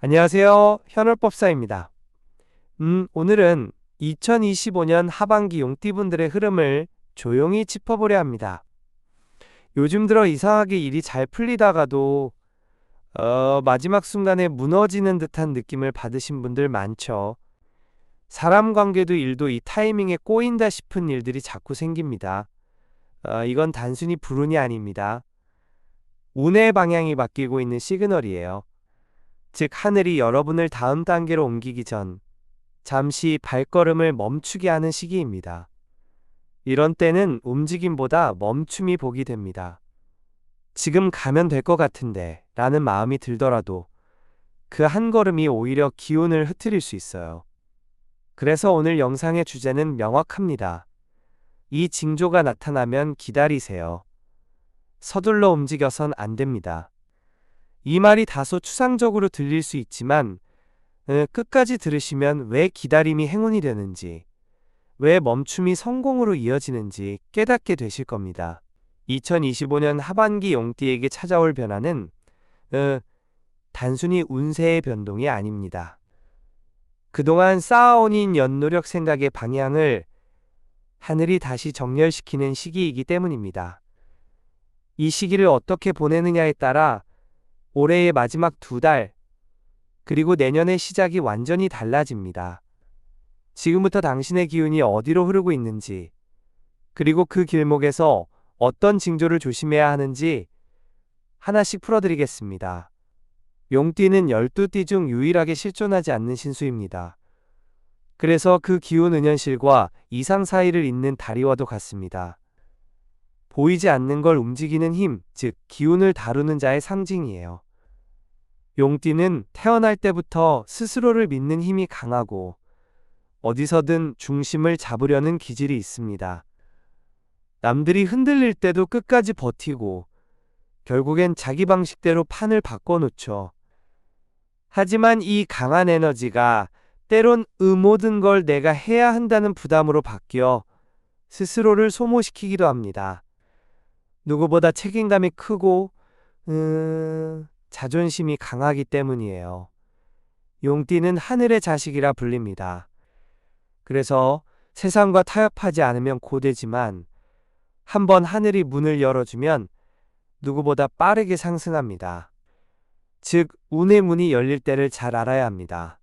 안녕하세요. 현월법사입니다. 오늘은 2025년 하반기 용띠분들의 흐름을 조용히 짚어보려 합니다. 요즘 들어 이상하게 일이 잘 풀리다가도 마지막 순간에 무너지는 듯한 느낌을 받으신 분들 많죠. 사람 관계도 일도 이 타이밍에 꼬인다 싶은 일들이 자꾸 생깁니다. 이건 단순히 불운이 아닙니다. 운의 방향이 바뀌고 있는 시그널이에요. 즉, 하늘이 여러분을 다음 단계로 옮기기 전 잠시 발걸음을 멈추게 하는 시기입니다. 이런 때는 움직임보다 멈춤이 복이 됩니다. 지금 가면 될 것 같은데 라는 마음이 들더라도 그 한 걸음이 오히려 기운을 흐트릴 수 있어요. 그래서 오늘 영상의 주제는 명확합니다. 이 징조가 나타나면 기다리세요. 서둘러 움직여선 안 됩니다. 이 말이 다소 추상적으로 들릴 수 있지만 끝까지 들으시면 왜 기다림이 행운이 되는지, 왜 멈춤이 성공으로 이어지는지 깨닫게 되실 겁니다. 2025년 하반기 용띠에게 찾아올 변화는 단순히 운세의 변동이 아닙니다. 그동안 쌓아온 연노력 생각의 방향을 하늘이 다시 정렬시키는 시기이기 때문입니다. 이 시기를 어떻게 보내느냐에 따라 올해의 마지막 2달, 그리고 내년의 시작이 완전히 달라집니다. 지금부터 당신의 기운이 어디로 흐르고 있는지, 그리고 그 길목에서 어떤 징조를 조심해야 하는지 하나씩 풀어드리겠습니다. 용띠는 12띠 중 유일하게 실존하지 않는 신수입니다. 그래서 그 기운 은연실과 이상 사이를 잇는 다리와도 같습니다. 보이지 않는 걸 움직이는 힘, 즉 기운을 다루는 자의 상징이에요. 용띠는 태어날 때부터 스스로를 믿는 힘이 강하고 어디서든 중심을 잡으려는 기질이 있습니다. 남들이 흔들릴 때도 끝까지 버티고 결국엔 자기 방식대로 판을 바꿔놓죠. 하지만 이 강한 에너지가 때론 모든 걸 내가 해야 한다는 부담으로 바뀌어 스스로를 소모시키기도 합니다. 누구보다 책임감이 크고 자존심이 강하기 때문이에요. 용띠는 하늘의 자식이라 불립니다. 그래서 세상과 타협하지 않으면 고되지만 한번 하늘이 문을 열어주면 누구보다 빠르게 상승합니다. 즉, 운의 문이 열릴 때를 잘 알아야 합니다.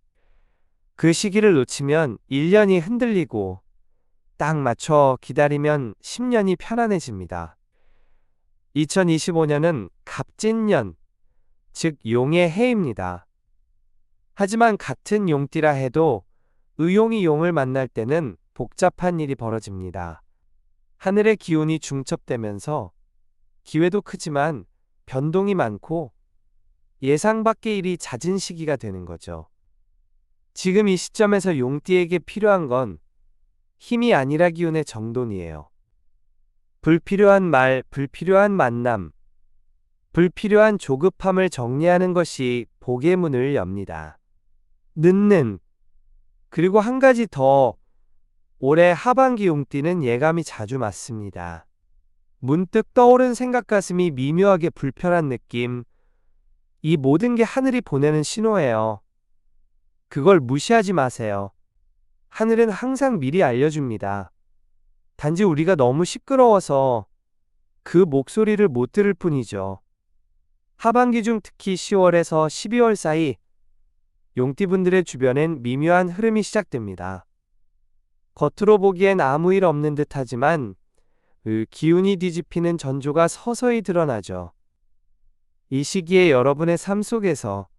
그 시기를 놓치면 1년이 흔들리고 딱 맞춰 기다리면 10년이 편안해집니다. 2025년은 갑진년, 즉 용의 해입니다. 하지만 같은 용띠라 해도 의용이 용을 만날 때는 복잡한 일이 벌어집니다. 하늘의 기운이 중첩되면서 기회도 크지만 변동이 많고 예상 밖의 일이 잦은 시기가 되는 거죠. 지금 이 시점에서 용띠에게 필요한 건 힘이 아니라 기운의 정돈이에요. 불필요한 말, 불필요한 만남, 불필요한 조급함을 정리하는 것이 복의 문을 엽니다. 늦는, 그리고 한 가지 더, 올해 하반기 용띠는 예감이 자주 맞습니다. 문득 떠오른 생각 가슴이 미묘하게 불편한 느낌, 이 모든 게 하늘이 보내는 신호예요. 그걸 무시하지 마세요. 하늘은 항상 미리 알려줍니다. 단지 우리가 너무 시끄러워서 그 목소리를 못 들을 뿐이죠. 하반기 중 특히 10월에서 12월 사이 용띠분들의 주변엔 미묘한 흐름이 시작됩니다. 겉으로 보기엔 아무 일 없는 듯 하지만 기운이 뒤집히는 전조가 서서히 드러나죠. 이 시기에 여러분의 삶 속에서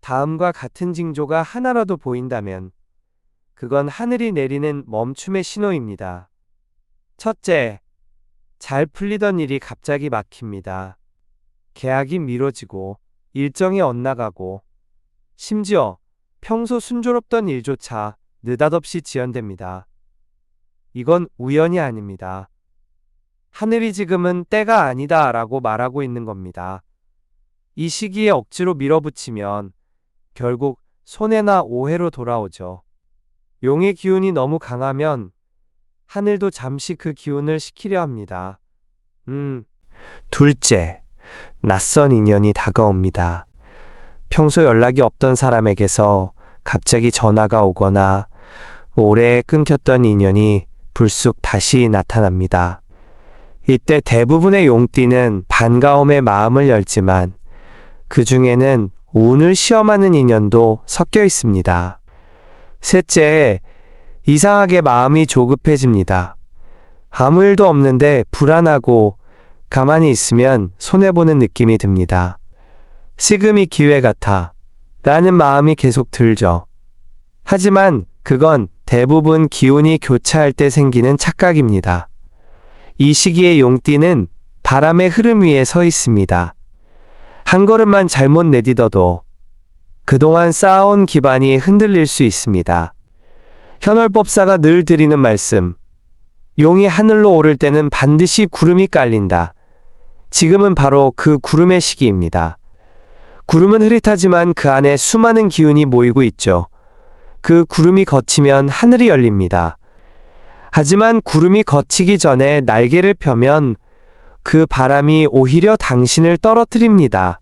다음과 같은 징조가 하나라도 보인다면 그건 하늘이 내리는 멈춤의 신호입니다. 첫째, 잘 풀리던 일이 갑자기 막힙니다. 계약이 미뤄지고 일정이 엇나가고 심지어 평소 순조롭던 일조차 느닷없이 지연됩니다. 이건 우연이 아닙니다. 하늘이 지금은 때가 아니다 라고 말하고 있는 겁니다. 이 시기에 억지로 밀어붙이면 결국 손해나 오해로 돌아오죠. 용의 기운이 너무 강하면 하늘도 잠시 그 기운을 식히려 합니다. 둘째, 낯선 인연이 다가옵니다. 평소 연락이 없던 사람에게서 갑자기 전화가 오거나 오래 끊겼던 인연이 불쑥 다시 나타납니다. 이때 대부분의 용띠는 반가움에 마음을 열지만 그 중에는 운을 시험하는 인연도 섞여 있습니다. 셋째, 이상하게 마음이 조급해집니다. 아무 일도 없는데 불안하고 가만히 있으면 손해보는 느낌이 듭니다. 지금이 기회 같아 라는 마음이 계속 들죠. 하지만 그건 대부분 기운이 교차할 때 생기는 착각입니다. 이 시기에 용띠는 바람의 흐름 위에 서 있습니다. 한 걸음만 잘못 내딛어도 그동안 쌓아온 기반이 흔들릴 수 있습니다. 현월법사가 늘 드리는 말씀, 용이 하늘로 오를 때는 반드시 구름이 깔린다. 지금은 바로 그 구름의 시기입니다. 구름은 흐릿하지만 그 안에 수많은 기운이 모이고 있죠. 그 구름이 걷히면 하늘이 열립니다. 하지만 구름이 걷히기 전에 날개를 펴면 그 바람이 오히려 당신을 떨어뜨립니다.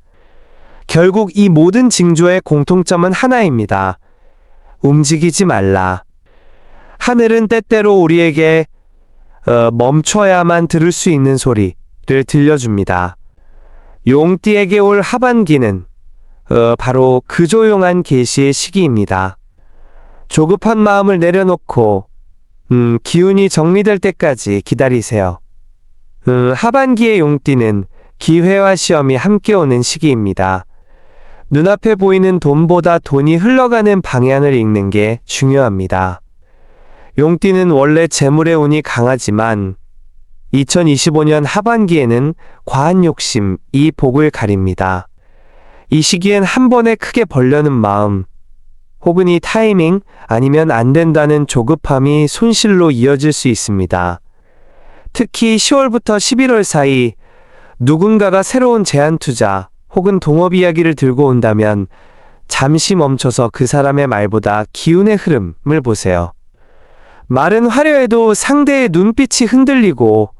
결국 이 모든 징조의 공통점은 하나입니다. 움직이지 말라. 하늘은 때때로 우리에게 멈춰야만 들을 수 있는 소리를 들려줍니다. 용띠에게 올 하반기는 바로 그 조용한 계시의 시기입니다. 조급한 마음을 내려놓고 기운이 정리될 때까지 기다리세요. 하반기의 용띠는 기회와 시험이 함께 오는 시기입니다. 눈앞에 보이는 돈보다 돈이 흘러가는 방향을 읽는 게 중요합니다. 용띠는 원래 재물의 운이 강하지만 2025년 하반기에는 과한 욕심이 복을 가립니다. 이 시기엔 한 번에 크게 벌려는 마음, 혹은 이 타이밍 아니면 안 된다는 조급함이 손실로 이어질 수 있습니다. 특히 10월부터 11월 사이 누군가가 새로운 제안 투자 혹은 동업 이야기를 들고 온다면 잠시 멈춰서 그 사람의 말보다 기운의 흐름을 보세요. 말은 화려해도 상대의 눈빛이 흔들리고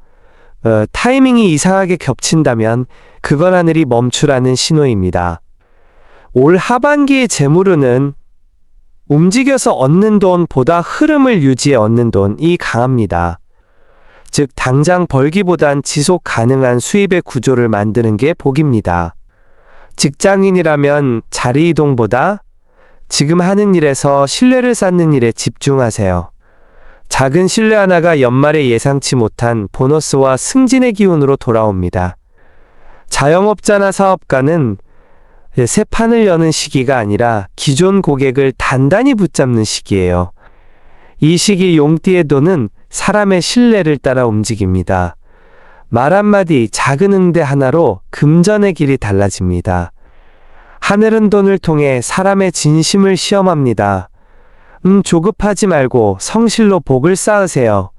타이밍이 이상하게 겹친다면 그건 하늘이 멈추라는 신호입니다. 올 하반기의 재물운은 움직여서 얻는 돈보다 흐름을 유지해 얻는 돈이 강합니다. 즉 당장 벌기보단 지속 가능한 수입의 구조를 만드는 게 복입니다. 직장인이라면 자리 이동보다 지금 하는 일에서 신뢰를 쌓는 일에 집중하세요. 작은 신뢰 하나가 연말에 예상치 못한 보너스와 승진의 기운으로 돌아옵니다. 자영업자나 사업가는 새 판을 여는 시기가 아니라 기존 고객을 단단히 붙잡는 시기예요. 이 시기 용띠의 돈은 사람의 신뢰를 따라 움직입니다. 말 한마디, 작은 응대 하나로 금전의 길이 달라집니다. 하늘은 돈을 통해 사람의 진심을 시험합니다. 조급하지 말고 성실로 복을 쌓으세요.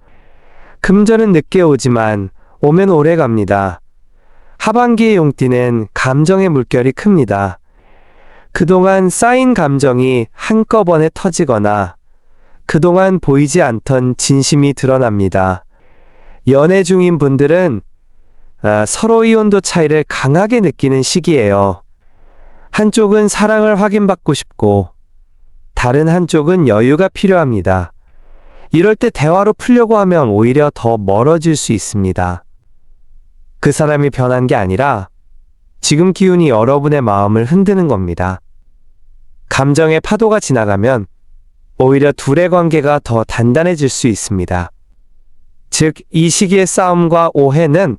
금전은 늦게 오지만 오면 오래 갑니다. 하반기의 용띠는 감정의 물결이 큽니다. 그동안 쌓인 감정이 한꺼번에 터지거나 그동안 보이지 않던 진심이 드러납니다. 연애 중인 분들은 서로의 온도 차이를 강하게 느끼는 시기예요. 한쪽은 사랑을 확인받고 싶고 다른 한쪽은 여유가 필요합니다. 이럴 때 대화로 풀려고 하면 오히려 더 멀어질 수 있습니다. 그 사람이 변한 게 아니라 지금 기운이 여러분의 마음을 흔드는 겁니다. 감정의 파도가 지나가면 오히려 둘의 관계가 더 단단해질 수 있습니다. 즉, 이 시기의 싸움과 오해는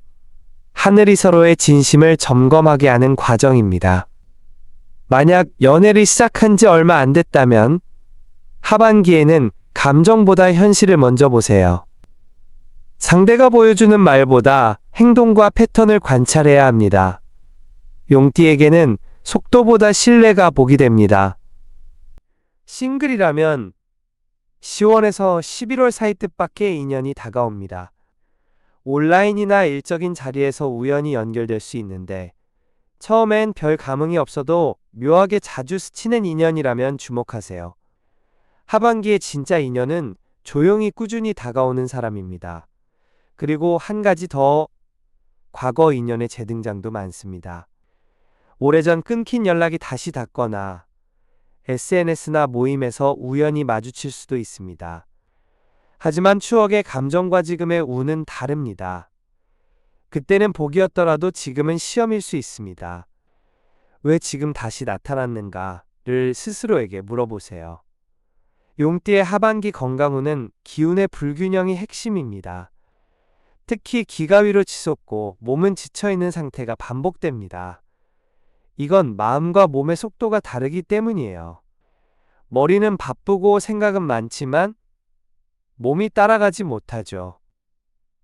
하늘이 서로의 진심을 점검하게 하는 과정입니다. 만약 연애를 시작한 지 얼마 안 됐다면 하반기에는 감정보다 현실을 먼저 보세요. 상대가 보여주는 말보다 행동과 패턴을 관찰해야 합니다. 용띠에게는 속도보다 신뢰가 복이 됩니다. 싱글이라면 10월에서 11월 사이 뜻밖의 인연이 다가옵니다. 온라인이나 일적인 자리에서 우연히 연결될 수 있는데 처음엔 별 감흥이 없어도 묘하게 자주 스치는 인연이라면 주목하세요. 하반기의 진짜 인연은 조용히 꾸준히 다가오는 사람입니다. 그리고 한 가지 더, 과거 인연의 재등장도 많습니다. 오래전 끊긴 연락이 다시 닿거나 SNS나 모임에서 우연히 마주칠 수도 있습니다. 하지만 추억의 감정과 지금의 운은 다릅니다. 그때는 복이었더라도 지금은 시험일 수 있습니다. 왜 지금 다시 나타났는가를 스스로에게 물어보세요. 용띠의 하반기 건강운은 기운의 불균형이 핵심입니다. 특히 기가 위로 치솟고 몸은 지쳐있는 상태가 반복됩니다. 이건 마음과 몸의 속도가 다르기 때문이에요. 머리는 바쁘고 생각은 많지만 몸이 따라가지 못하죠.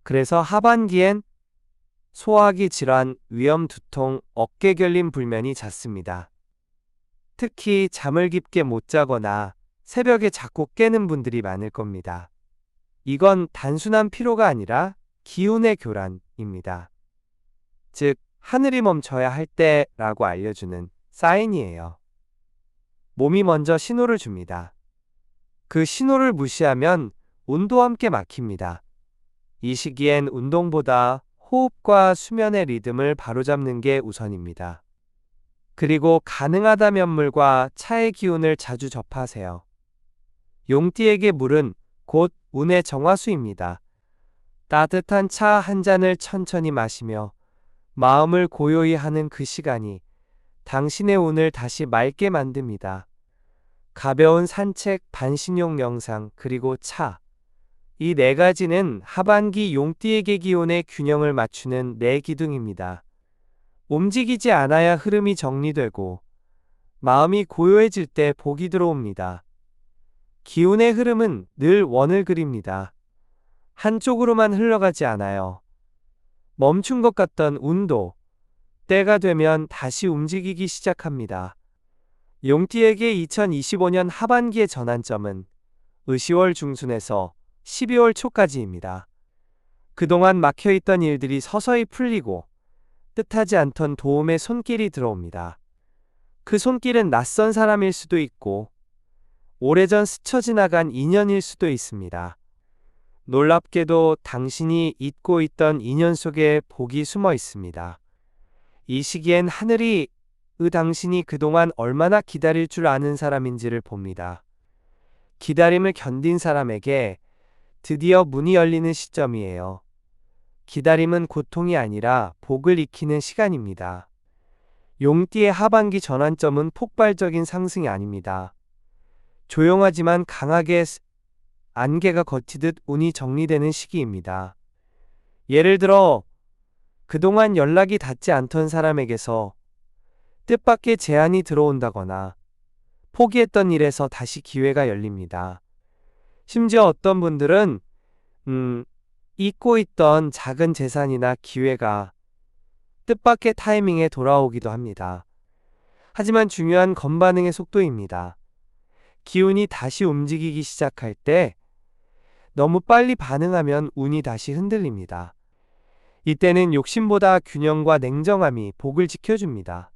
그래서 하반기엔 소화기 질환, 위염, 두통, 어깨 결림 불면이 잦습니다. 특히 잠을 깊게 못 자거나 새벽에 자꾸 깨는 분들이 많을 겁니다. 이건 단순한 피로가 아니라 기운의 교란입니다. 즉, 하늘이 멈춰야 할 때라고 알려주는 사인이에요. 몸이 먼저 신호를 줍니다. 그 신호를 무시하면 운도 함께 막힙니다. 이 시기엔 운동보다 호흡과 수면의 리듬을 바로잡는 게 우선입니다. 그리고 가능하다면 물과 차의 기운을 자주 접하세요. 용띠에게 물은 곧 운의 정화수입니다. 따뜻한 차 한 잔을 천천히 마시며 마음을 고요히 하는 그 시간이 당신의 운을 다시 맑게 만듭니다. 가벼운 산책, 반신욕 명상, 그리고 차. 이 네 가지는 하반기 용띠에게 기운의 균형을 맞추는 네 기둥입니다. 움직이지 않아야 흐름이 정리되고 마음이 고요해질 때 복이 들어옵니다. 기운의 흐름은 늘 원을 그립니다. 한쪽으로만 흘러가지 않아요. 멈춘 것 같던 운도 때가 되면 다시 움직이기 시작합니다. 용띠에게 2025년 하반기의 전환점은 을시월 중순에서 12월 초까지입니다. 그동안 막혀있던 일들이 서서히 풀리고 뜻하지 않던 도움의 손길이 들어옵니다. 그 손길은 낯선 사람일 수도 있고 오래전 스쳐 지나간 인연일 수도 있습니다. 놀랍게도 당신이 잊고 있던 인연 속에 복이 숨어 있습니다. 이 시기엔 하늘이 당신이 그동안 얼마나 기다릴 줄 아는 사람인지를 봅니다. 기다림을 견딘 사람에게 드디어 문이 열리는 시점이에요. 기다림은 고통이 아니라 복을 익히는 시간입니다. 용띠의 하반기 전환점은 폭발적인 상승이 아닙니다. 조용하지만 강하게 안개가 걷히듯 운이 정리되는 시기입니다. 예를 들어 그동안 연락이 닿지 않던 사람에게서 뜻밖의 제안이 들어온다거나 포기했던 일에서 다시 기회가 열립니다. 심지어 어떤 분들은 잊고 있던 작은 재산이나 기회가 뜻밖의 타이밍에 돌아오기도 합니다. 하지만 중요한 건반응의 속도입니다. 기운이 다시 움직이기 시작할 때 너무 빨리 반응하면 운이 다시 흔들립니다. 이때는 욕심보다 균형과 냉정함이 복을 지켜줍니다.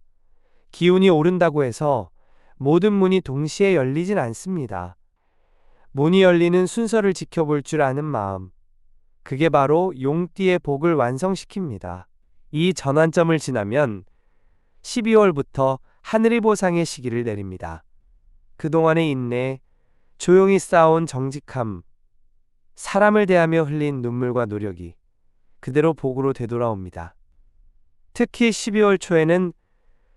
기운이 오른다고 해서 모든 문이 동시에 열리진 않습니다. 문이 열리는 순서를 지켜볼 줄 아는 마음. 그게 바로 용띠의 복을 완성시킵니다. 이 전환점을 지나면 12월부터 하늘이 보상의 시기를 내립니다. 그동안의 인내, 조용히 쌓아온 정직함, 사람을 대하며 흘린 눈물과 노력이 그대로 복으로 되돌아옵니다. 특히 12월 초에는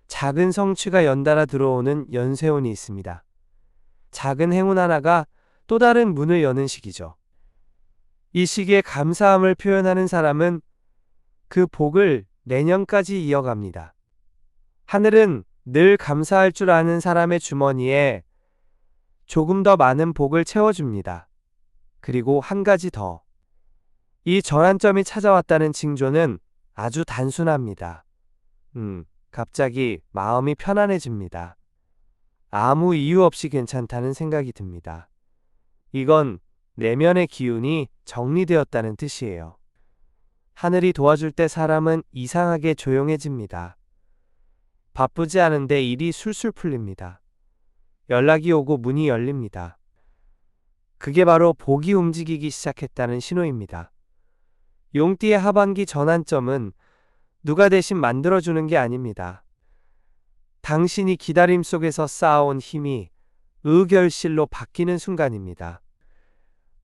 작은 성취가 연달아 들어오는 연쇄운이 있습니다. 작은 행운 하나가 또 다른 문을 여는 시기죠. 이 시기에 감사함을 표현하는 사람은 그 복을 내년까지 이어갑니다. 하늘은 늘 감사할 줄 아는 사람의 주머니에 조금 더 많은 복을 채워줍니다. 그리고 한 가지 더. 이 전환점이 찾아왔다는 징조는 아주 단순합니다. 갑자기 마음이 편안해집니다. 아무 이유 없이 괜찮다는 생각이 듭니다. 이건 내면의 기운이 정리되었다는 뜻이에요. 하늘이 도와줄 때 사람은 이상하게 조용해집니다. 바쁘지 않은데 일이 술술 풀립니다. 연락이 오고 문이 열립니다. 그게 바로 복이 움직이기 시작했다는 신호입니다. 용띠의 하반기 전환점은 누가 대신 만들어주는 게 아닙니다. 당신이 기다림 속에서 쌓아온 힘이 의결실로 바뀌는 순간입니다.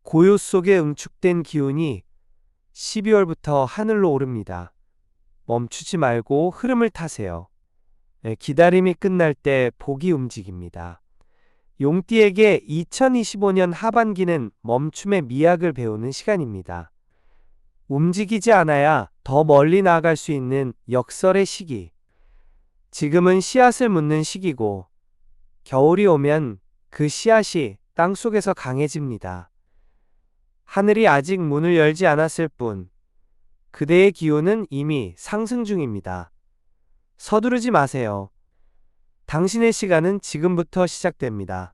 고요 속에 응축된 기운이 12월부터 하늘로 오릅니다. 멈추지 말고 흐름을 타세요. 기다림이 끝날 때 복이 움직입니다. 용띠에게 2025년 하반기는 멈춤의 미학을 배우는 시간입니다. 움직이지 않아야 더 멀리 나아갈 수 있는 역설의 시기. 지금은 씨앗을 묻는 시기고, 겨울이 오면 그 씨앗이 땅속에서 강해집니다. 하늘이 아직 문을 열지 않았을 뿐, 그대의 기운은 이미 상승 중입니다. 서두르지 마세요. 당신의 시간은 지금부터 시작됩니다.